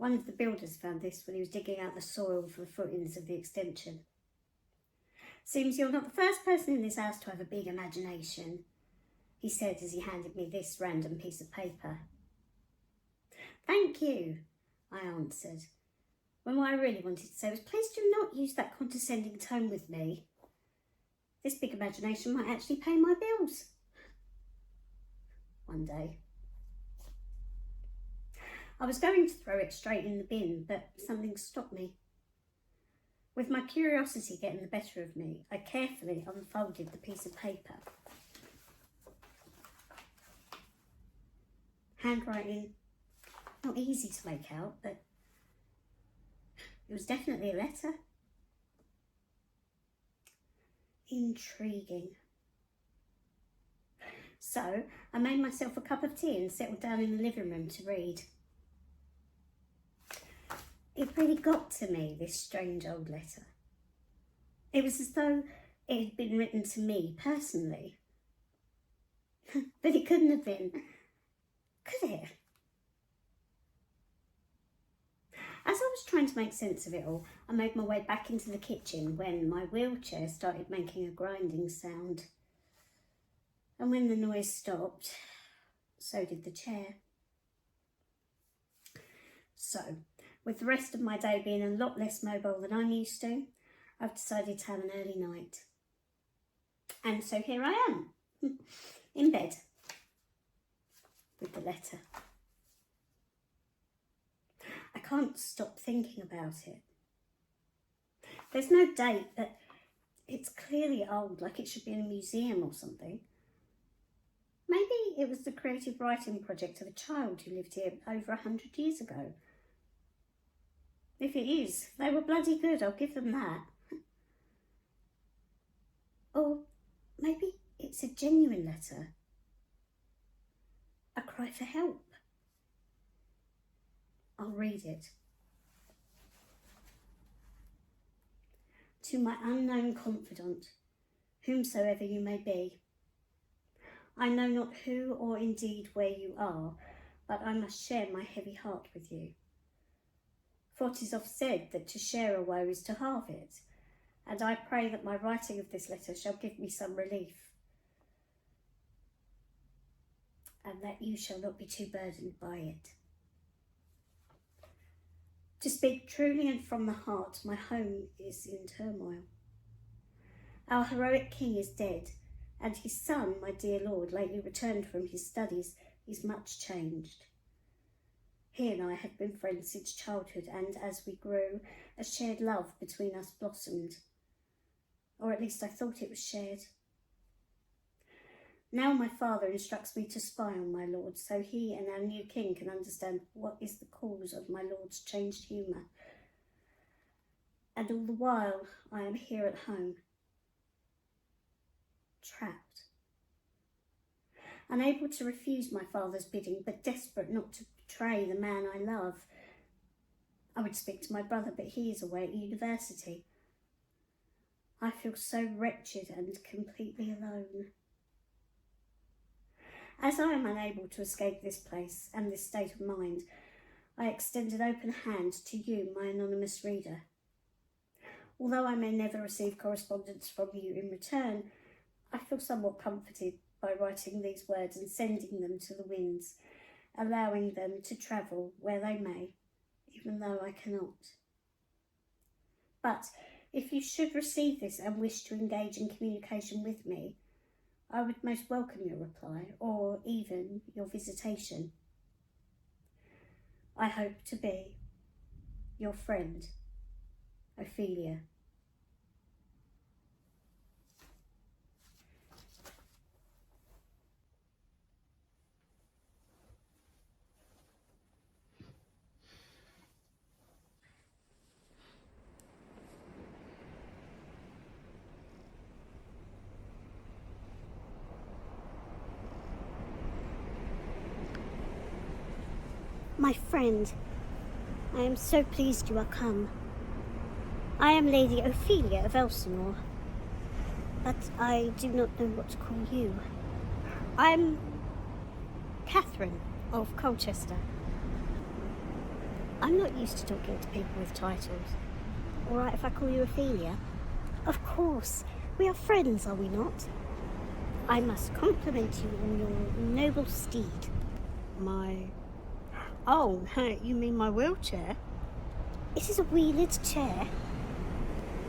One of the builders found this when he was digging out the soil for the footings of the extension. Seems you're not the first person in this house to have a big imagination, he said as he handed me this random piece of paper. Thank you, I answered, when what I really wanted to say was, please do not use that condescending tone with me. This big imagination might actually pay my bills. One day. I was going to throw it straight in the bin, but something stopped me. With my curiosity getting the better of me, I carefully unfolded the piece of paper. Handwriting, not easy to make out, but it was definitely a letter. Intriguing. So I made myself a cup of tea and settled down in the living room to read. It really got to me, this strange old letter. It was as though it had been written to me personally. But it couldn't have been, could it? As I was trying to make sense of it all, I made my way back into the kitchen when my wheelchair started making a grinding sound. And when the noise stopped, so did the chair. So, with the rest of my day being a lot less mobile than I'm used to, I've decided to have an early night. And so here I am, in bed, with the letter. I can't stop thinking about it. There's no date, but it's clearly old, like it should be in a museum or something. Maybe it was the creative writing project of a child who lived here over 100 years ago. If it is, they were bloody good, I'll give them that. Or maybe it's a genuine letter. A cry for help. I'll read it. To my unknown confidant, whomsoever you may be. I know not who or indeed where you are, but I must share my heavy heart with you. For 'tis oft said that to share a woe is to halve it, and I pray that my writing of this letter shall give me some relief, and that you shall not be too burdened by it. To speak truly and from the heart, my home is in turmoil. Our heroic king is dead, and his son, my dear lord, lately returned from his studies, is much changed. He and I have been friends since childhood, and as we grew, a shared love between us blossomed. Or at least I thought it was shared. Now my father instructs me to spy on my lord, so he and our new king can understand what is the cause of my lord's changed humour. And all the while I am here at home, trapped. Unable to refuse my father's bidding, but desperate not to betray the man I love. I would speak to my brother, but he is away at university. I feel so wretched and completely alone. As I am unable to escape this place and this state of mind, I extend an open hand to you, my anonymous reader. Although I may never receive correspondence from you in return, I feel somewhat comforted by writing these words and sending them to the winds, allowing them to travel where they may, even though I cannot. But if you should receive this and wish to engage in communication with me, I would most welcome your reply, or even your visitation. I hope to be your friend, Ophelia. My friend, I am so pleased you are come. I am Lady Ophelia of Elsinore, but I do not know what to call you. I'm Catherine of Colchester. I'm not used to talking to people with titles. All right if I call you Ophelia? Of course. We are friends, are we not? I must compliment you on your noble steed. My... Oh, you mean my wheelchair? It is a wheeled chair.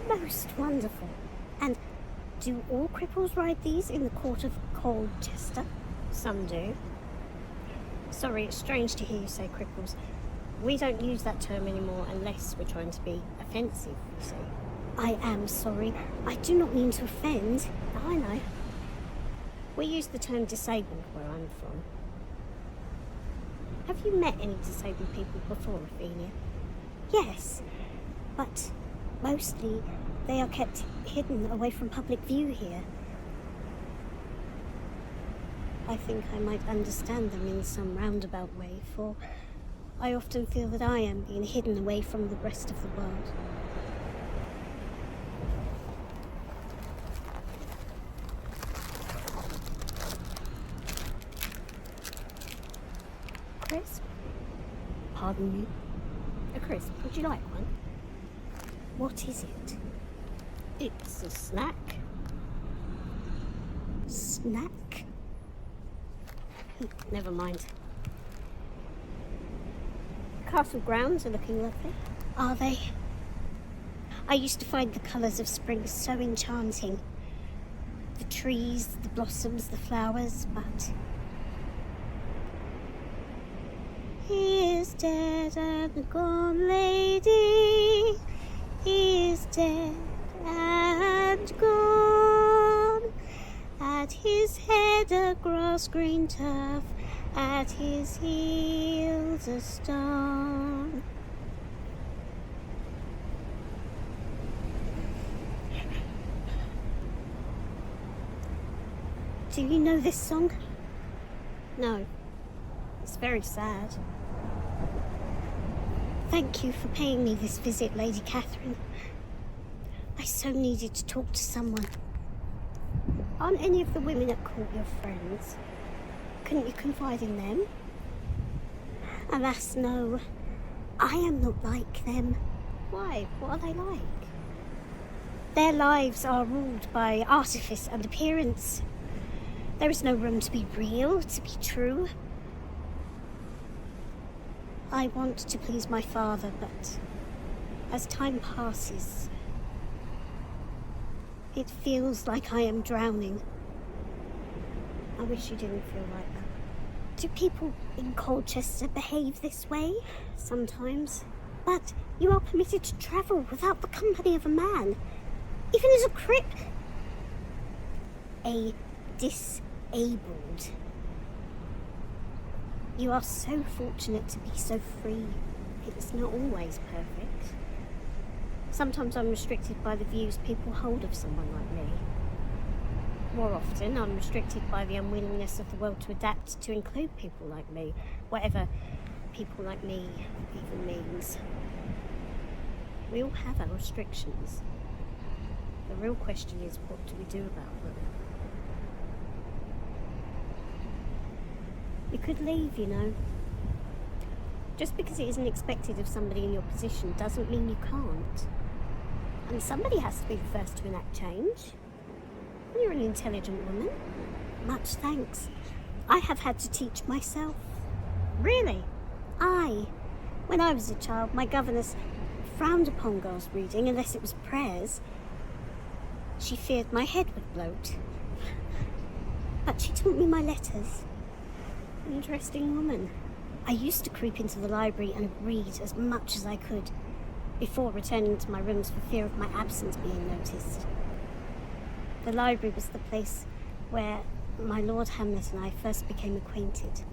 Most wonderful. And do all cripples ride these in the court of Colchester? Some do. Sorry, it's strange to hear you say cripples. We don't use that term anymore unless we're trying to be offensive, you see. I am sorry. I do not mean to offend. I know. We use the term disabled where I'm from. Have you met any disabled people before, Ophelia? Yes, but mostly they are kept hidden away from public view here. I think I might understand them in some roundabout way, for I often feel that I am being hidden away from the rest of the world. Crisp? Pardon me? A crisp. Would you like one? What is it? It's a snack. Snack? Never mind. Castle grounds are looking lovely. Are they? I used to find the colours of spring so enchanting. The trees, the blossoms, the flowers, but... He is dead and gone, lady. He is dead and gone. At his head a grass-green turf, at his heels a stone. Do you know this song? No. It's very sad. Thank you for paying me this visit, Lady Catherine. I so needed to talk to someone. Aren't any of the women at court your friends? Couldn't you confide in them? Alas, no. I am not like them. Why? What are they like? Their lives are ruled by artifice and appearance. There is no room to be real, to be true. I want to please my father, but as time passes, it feels like I am drowning. I wish you didn't feel like that. Do people in Colchester behave this way? Sometimes. But you are permitted to travel without the company of a man, even as a crip. A disabled. You are so fortunate to be so free. It's not always perfect. Sometimes I'm restricted by the views people hold of someone like me. More often, I'm restricted by the unwillingness of the world to adapt to include people like me, whatever people like me even means. We all have our restrictions. The real question is, what do we do about them? You could leave, you know. Just because it isn't expected of somebody in your position doesn't mean you can't. And somebody has to be the first to enact change. You're an intelligent woman. Much thanks. I have had to teach myself. Really? When I was a child, my governess frowned upon girls reading unless it was prayers. She feared my head would bloat. But she taught me my letters. An interesting woman. I used to creep into the library and read as much as I could before returning to my rooms for fear of my absence being noticed. The library was the place where my Lord Hamlet and I first became acquainted.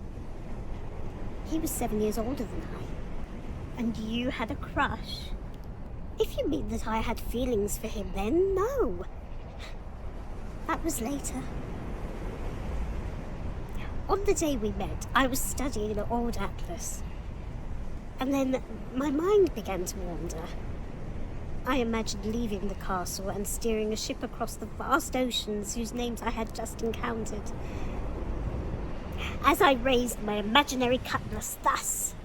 He was 7 years older than I. And you had a crush? If you mean that I had feelings for him then, no. That was later. On the day we met, I was studying an old atlas. And then my mind began to wander. I imagined leaving the castle and steering a ship across the vast oceans whose names I had just encountered. As I raised my imaginary cutlass thus,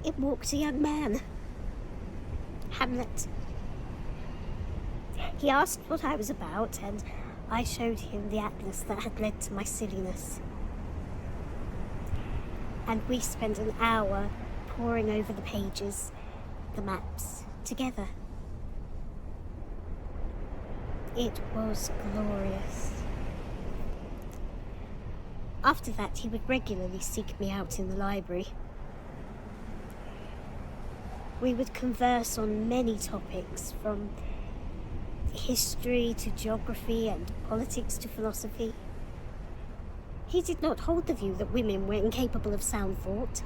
it walked a young man, Hamlet. He asked what I was about, and I showed him the atlas that had led to my silliness. And we spent an hour poring over the pages, the maps, together. It was glorious. After that, he would regularly seek me out in the library. We would converse on many topics, from history to geography and politics to philosophy. He did not hold the view that women were incapable of sound thought.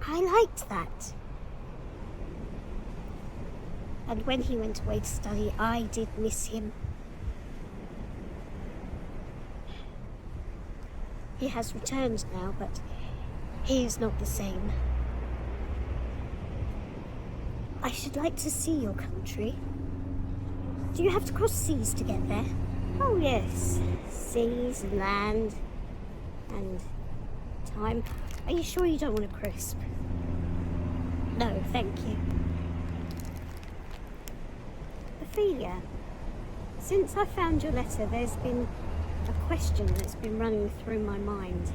I liked that. And when he went away to study, I did miss him. He has returned now, but he is not the same. I should like to see your country. Do you have to cross seas to get there? Oh yes, seas and land and time. Are you sure you don't want a crisp? No, thank you. Ophelia, since I found your letter, there's been a question that's been running through my mind.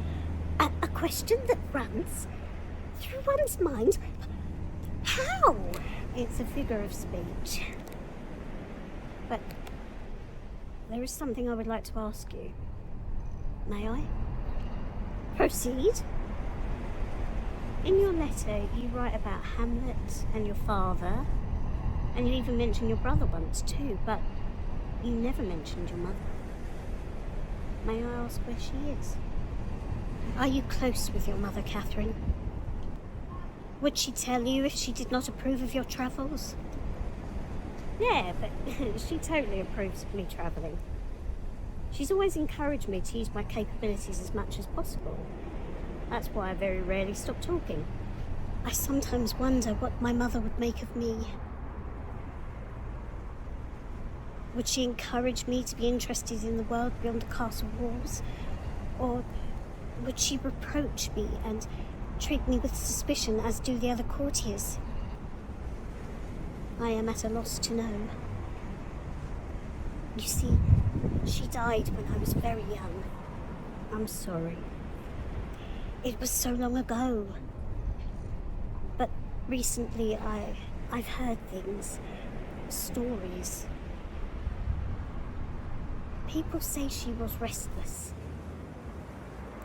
A question that runs through one's mind? How? It's a figure of speech. But there is something I would like to ask you. May I? Proceed. In your letter, you write about Hamlet and your father, and you even mention your brother once too, but you never mentioned your mother. May I ask where she is? Are you close with your mother, Catherine? Would she tell you if she did not approve of your travels? Yeah, but she totally approves of me travelling. She's always encouraged me to use my capabilities as much as possible. That's why I very rarely stop talking. I sometimes wonder what my mother would make of me. Would she encourage me to be interested in the world beyond the castle walls? Or would she reproach me and treat me with suspicion as do the other courtiers? I am at a loss to know. You see, she died when I was very young. I'm sorry. It was so long ago. But recently I've heard things, stories. People say she was restless,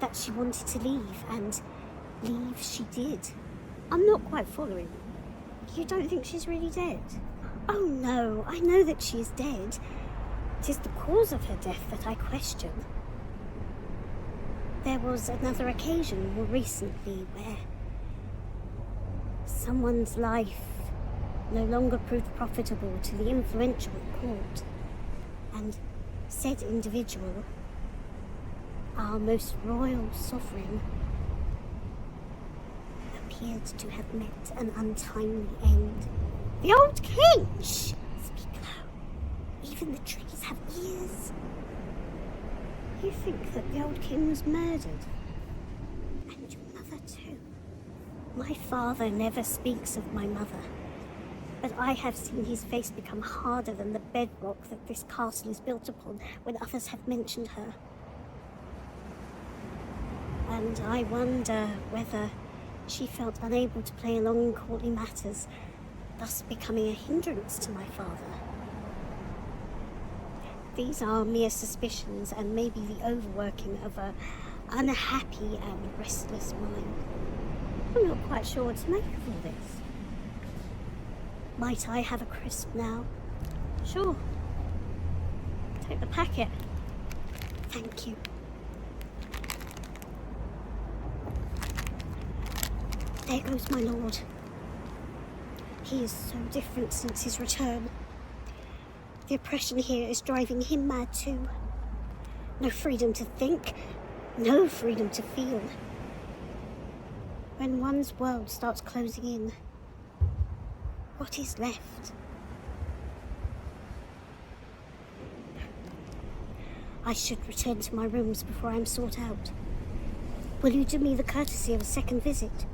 that she wanted to leave, and leave she did. I'm not quite following. You don't think she's really dead? Oh no, I know that she is dead. It is the cause of her death that I question. There was another occasion more recently where someone's life no longer proved profitable to the influential at court, and said individual, our most royal sovereign, appeared to have met an untimely end. The old king! Shh! Speak low. Even the trees have ears. You think that the old king was murdered? And your mother too. My father never speaks of my mother, but I have seen his face become harder than the bedrock that this castle is built upon when others have mentioned her. And I wonder whether she felt unable to play along in courtly matters, thus becoming a hindrance to my father. These are mere suspicions and maybe the overworking of an unhappy and restless mind. I'm not quite sure what to make of all this. Might I have a crisp now? Sure. Take the packet. Thank you. There goes my lord. He is so different since his return. The oppression here is driving him mad too. No freedom to think, no freedom to feel. When one's world starts closing in, what is left? I should return to my rooms before I am sought out. Will you do me the courtesy of a second visit?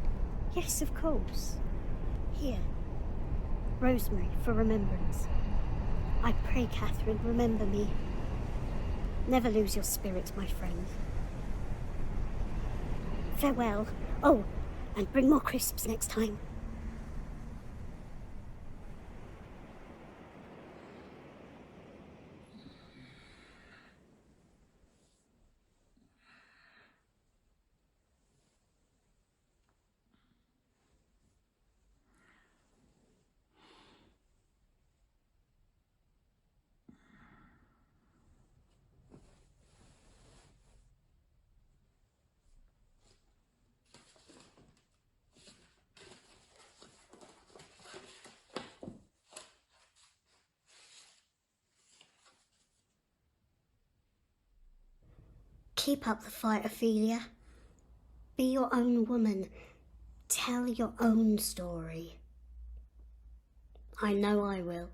Yes, of course. Here. Rosemary, for remembrance. I pray, Catherine, remember me. Never lose your spirit, my friend. Farewell. Oh, and bring more crisps next time. Keep up the fight, Ophelia. Be your own woman. Tell your own story. I know I will.